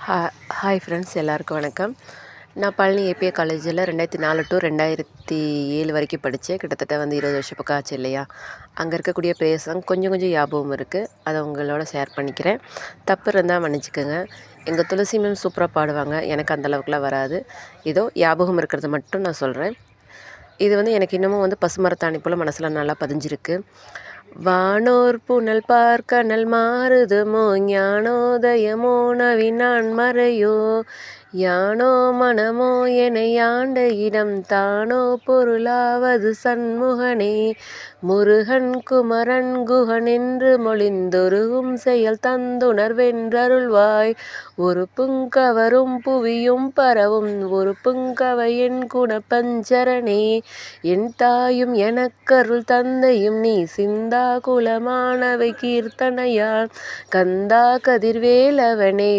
ஹா hi friends, எல்லாருக்கும் வணக்கம். நான் பழனி ஏபிஏ காலேஜில் 2004 டு 2007 வரைக்கும் படித்தேன். கிட்டத்தட்ட 20 வருஷம் பக்கம் ஆச்சு இல்லையா? அங்கே இருக்கக்கூடிய ப்ளேஸ்லாம் கொஞ்சம் கொஞ்சம் ஞாபகம் இருக்குது. அதை உங்களோட ஷேர் பண்ணிக்கிறேன். தப்பு இருந்தால் மன்னிச்சுக்கோங்க. எங்கள் துளசி மேம் சூப்பராக பாடுவாங்க. எனக்கு அந்தளவுக்குலாம் வராது. ஏதோ ஞாபகம் இருக்கிறத மட்டும் நான் சொல்கிறேன். இது எனக்கு இன்னமும் பசுமரத்தாணி போல் மனசில் நல்லா பதிஞ்சிருக்கு. வானோர் புனல் பார்க்கனல் மாறுதுமோ, ஞானோதயமோ நவினான் மறையோ, யானோ மனமோ என யாண்ட இடம் தானோ பொருளாவது சண்முகனே, முருகன் குமரன் குகன் என்று மொழிந்தொருகும் செயல் தந்துணர்வென்றருள்வாய், ஒரு புங்கவரும் புவியும் பரவும் ஒரு புங்கவையின் குணப்பஞ்சரனே, என் தாயும் எனக்கருள் தந்தையும் நீ சிந்தா குலமானவை கீர்த்தனையால் கந்தா கதிர்வேலவனே,